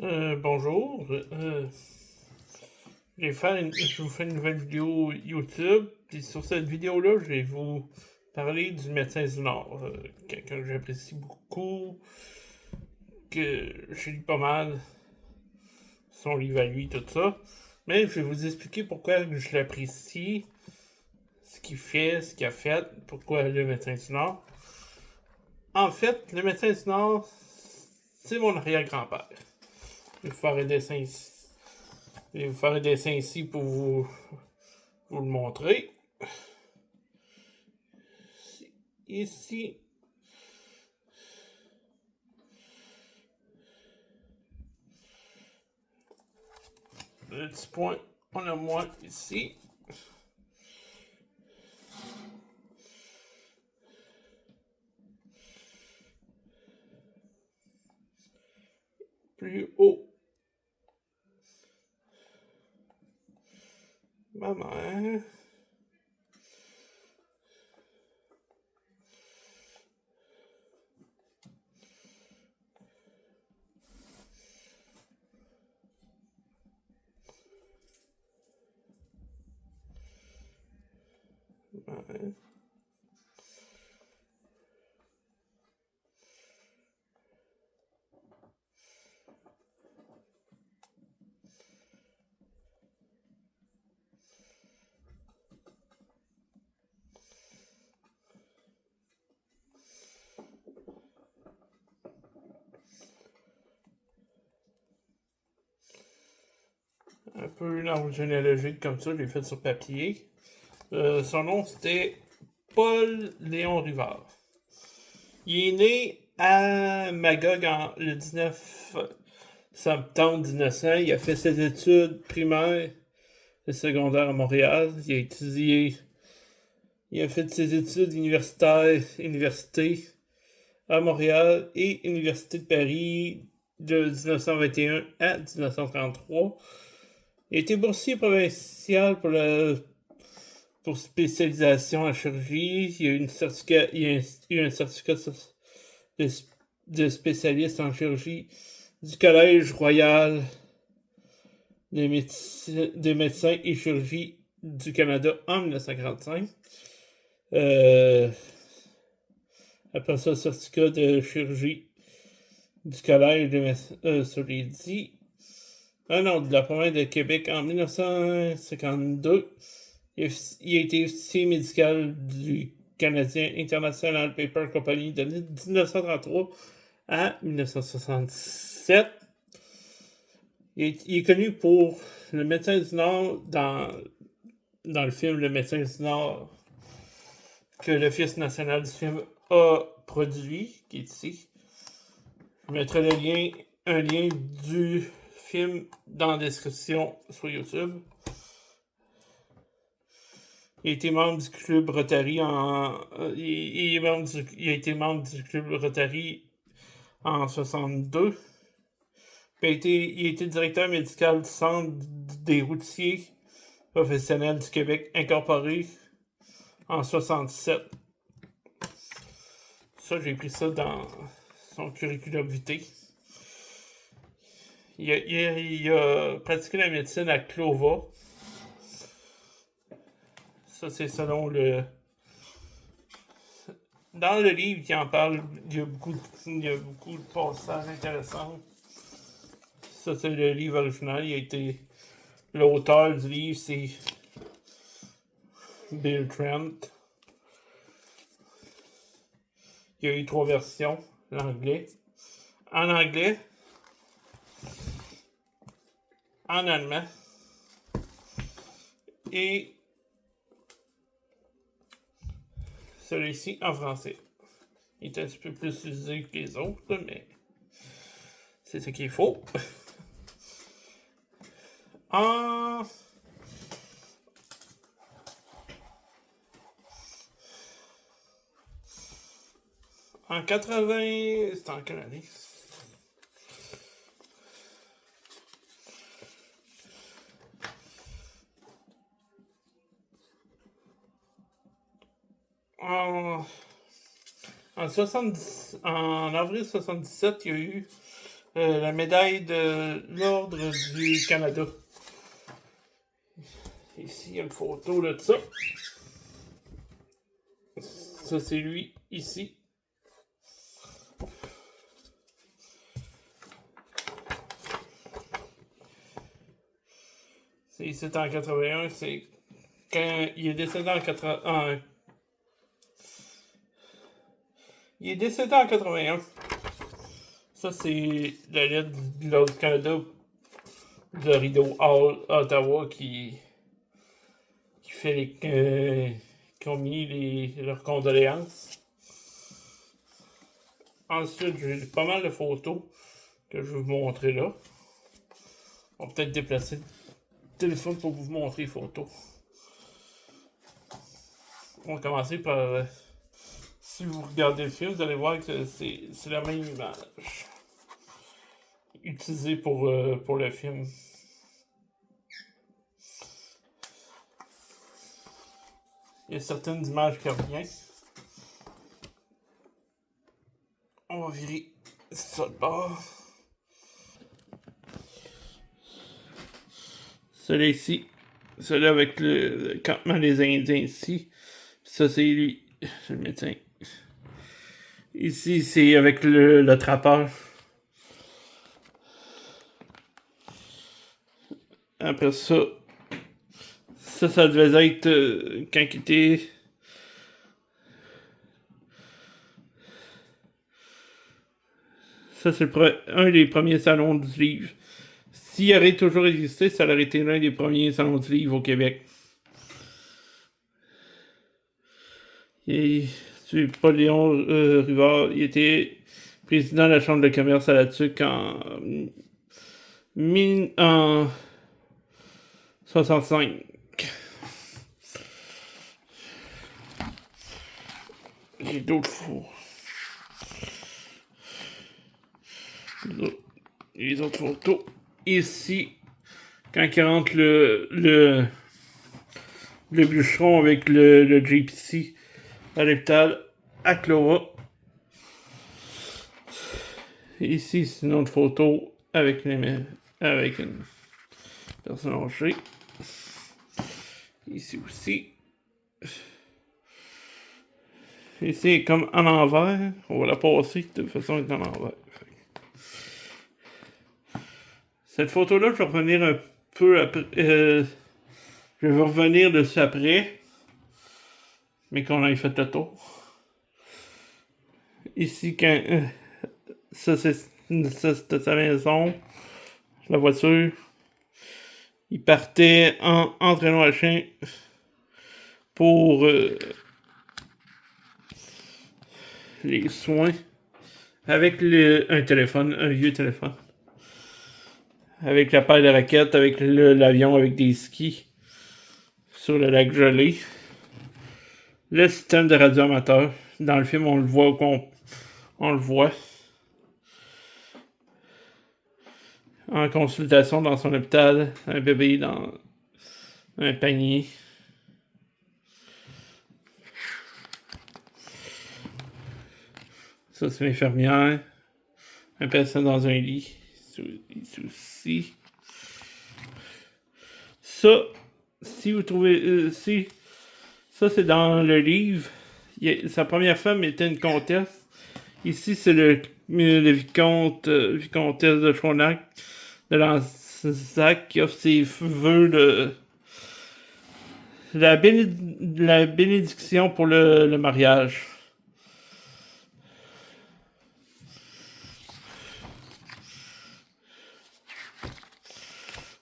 Bonjour. Je vous fais une nouvelle vidéo YouTube. Puis sur cette vidéo-là, je vais vous parler du médecin du Nord. Quelqu'un que j'apprécie beaucoup, que je lis pas mal son livre à lui, tout ça. Mais je vais vous expliquer pourquoi je l'apprécie, ce qu'il fait, ce qu'il a fait, pourquoi le médecin du Nord. En fait, le médecin du Nord, c'est mon arrière-grand-père. Je vais vous faire un dessin ici. Je vais vous faire un dessin ici pour vous le montrer. Ici, le petit point, on a moins ici. Plus haut, ma mère. Ouais. Un peu une arbre généalogique comme ça, je l'ai fait sur papier. Son nom, c'était Paul Léon Rivard. Il est né à Magog le 19 septembre 1900. Il a fait ses études primaires et secondaires à Montréal. Il a fait ses études universitaires, université à Montréal et Université de Paris de 1921 à 1933. Il a été boursier provincial pour spécialisation en chirurgie. Il a eu un certificat de, de spécialiste en chirurgie du Collège royal des médecins et chirurgie du Canada en 1945. Après ça, certificat de chirurgie du Collège des médecins, sur les dit. Ah non, de la province de Québec en 1952. Il a été officier médical du Canadien International Paper Company de 1933 à 1967. Il est connu pour le médecin du Nord dans le film Le médecin du Nord que l'Office national du film a produit, qui est ici. Je mettrai un lien du film dans la description sur YouTube. Il a été membre du club Rotary il a été membre du club Rotary en 62. Il a été directeur médical du Centre des routiers professionnels du Québec incorporé en 67. Ça, j'ai pris ça dans son curriculum vitae. Il a pratiqué la médecine à Clova. Ça, c'est selon le. Dans le livre qui en parle, il y a beaucoup de passages intéressants. Ça, c'est le livre original. L'auteur du livre, c'est Bill Trent. Il y a eu 3 versions. L'anglais. En anglais. En allemand. Et celui-ci en français. Il est un petit peu plus utilisé que les autres, mais c'est ce qu'il faut. En En 80. C'était en quelle année? En, en avril 77, il y a eu la médaille de l'Ordre du Canada. Ici, il y a une photo là, de ça. Ça, c'est lui, ici. C'est ici en 81, c'est quand il est décédé en 81. Il est décédé en 81. Ça, c'est la lettre de l'Ordre du Canada de Rideau Hall, Ottawa, qui fait qui ont mis leurs condoléances. Ensuite, j'ai pas mal de photos que je vais vous montrer là. On va peut-être déplacer le téléphone pour vous montrer les photos. On va commencer par... si vous regardez le film, vous allez voir que c'est la même image utilisée pour le film. Il y a certaines images qui reviennent. On va virer ça de bord. Celui-là ici. Celui-là avec le campement des Indiens ici. Ça, c'est lui, le médecin. Ici, c'est avec le trappeur. Après ça, ça devait être quand il était... Ça, c'est un des premiers salons du livre. S'il aurait toujours existé, ça aurait été l'un des premiers salons du livre au Québec. Et c'est Paul Léon Rivard, il était président de la Chambre de commerce à la TUC en 65. J'ai d'autres fours. Les autres photos. Ici, quand il rentre le bûcheron avec le gypsy à l'hôpital à Cloa. Ici, c'est une autre photo avec une personne âgée. Ici aussi. Ici, comme en envers. On va la passer de façon en envers. Cette photo-là, je vais revenir un peu après. Je vais revenir dessus après. Mais qu'on ait fait le tour. Ici, quand. Ça, c'était sa maison. La voiture. Il partait en entraînant le chien pour les soins avec un téléphone, un vieux téléphone. Avec la paille de raquettes, avec l'avion, avec des skis sur le lac gelé. Le système de radio amateur. Dans le film, on le voit on le voit. En consultation dans son hôpital, un bébé dans un panier. Ça, c'est l'infirmière. Un patient dans un lit. Ici. Ça, si vous trouvez... ça, c'est dans le livre. Sa première femme était une comtesse. Ici, c'est le vicomtesse de Frontenac de Lanzac qui offre ses vœux de... la bénédiction pour le mariage.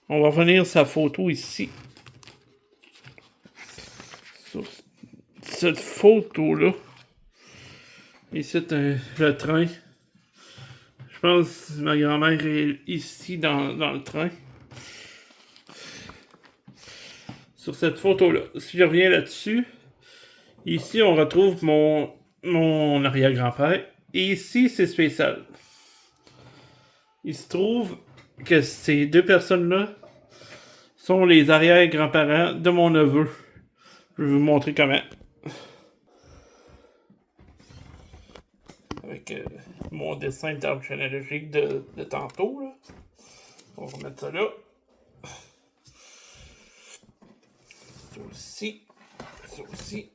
On va revenir sur sa photo ici. Sur cette photo-là. Ici, le train. Je pense que ma grand-mère est ici dans le train. Sur cette photo-là. Si je reviens là-dessus, ici, on retrouve mon arrière-grand-père. Et ici, c'est spécial. Il se trouve que ces deux personnes-là sont les arrière-grands-parents de mon neveu. Je vais vous montrer comment. avec mon dessin d'arbre généalogique de tantôt. Là. On va remettre ça là. Ça aussi. Ça aussi.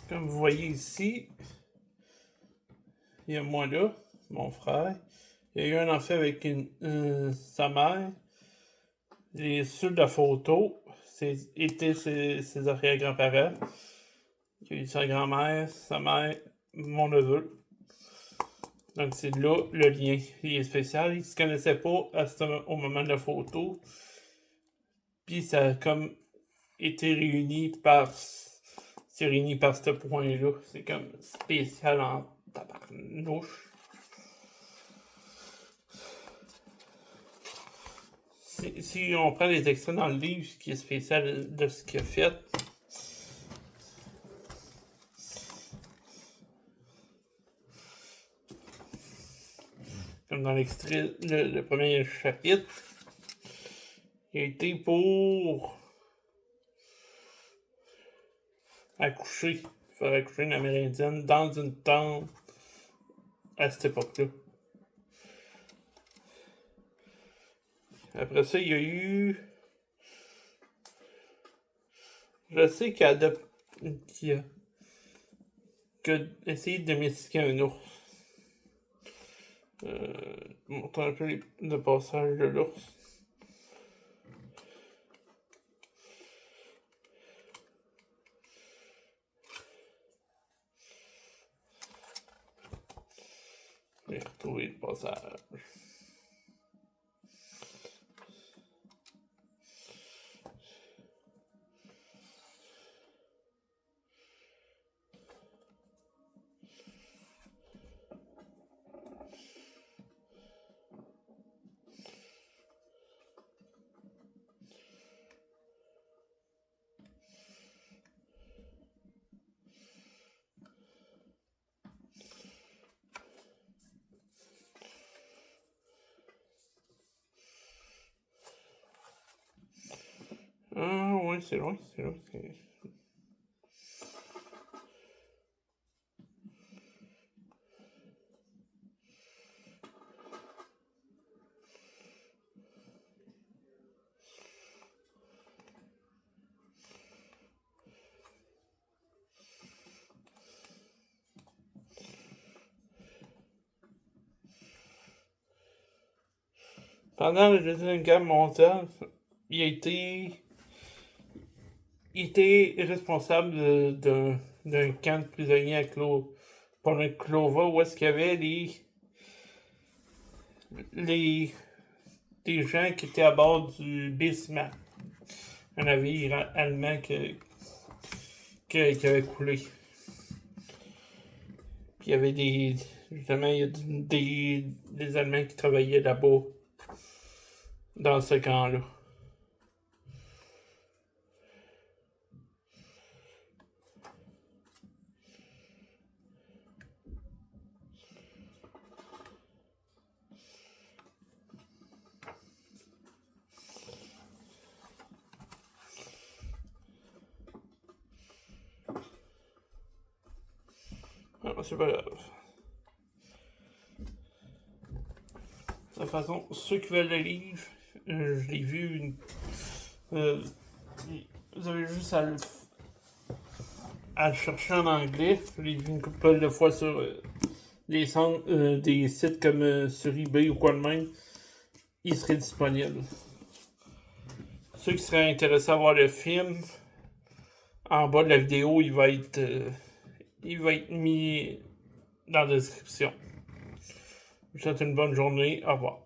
Comme vous voyez ici, il y a moi là, mon frère. Il y a eu un enfant avec sa mère. Les ceux de la photo, étaient ses arrière-grands-parents. Il y a eu sa grand-mère, sa mère, mon neveu. Donc c'est là le lien. Il est spécial. Ils ne se connaissaient pas au moment de la photo. Puis ça a comme été c'est réuni par ce point-là. C'est comme spécial en tabarnouche. Si on prend les extraits dans le livre, ce qui est spécial de ce qu'il a fait, comme dans l'extrait, le premier chapitre, il a été pour faire accoucher une Amérindienne dans une tente à cette époque-là. Après ça, il y a eu... Je sais qu'il a essayé de domestiquer un ours. Montre un peu le passage de l'ours. Je vais retrouver le passage. Ah ouais, c'est loin, c'est loin. Pendant la Deuxième Guerre mondiale, il a été il était responsable d'un camp de prisonniers à Clova où est-ce qu'il y avait les, des gens qui étaient à bord du Bismarck, un navire allemand qui avait coulé. Puis il y avait justement, il y a des Allemands qui travaillaient là-bas, dans ce camp-là. Non, c'est pas grave. De toute façon, ceux qui veulent le livre, je l'ai vu. Vous avez juste à le chercher en anglais. Je l'ai vu une couple de fois sur des sites comme sur eBay ou quoi de même. Il serait disponible. Ceux qui seraient intéressés à voir le film, en bas de la vidéo, il va être mis dans la description. Je vous souhaite une bonne journée. Au revoir.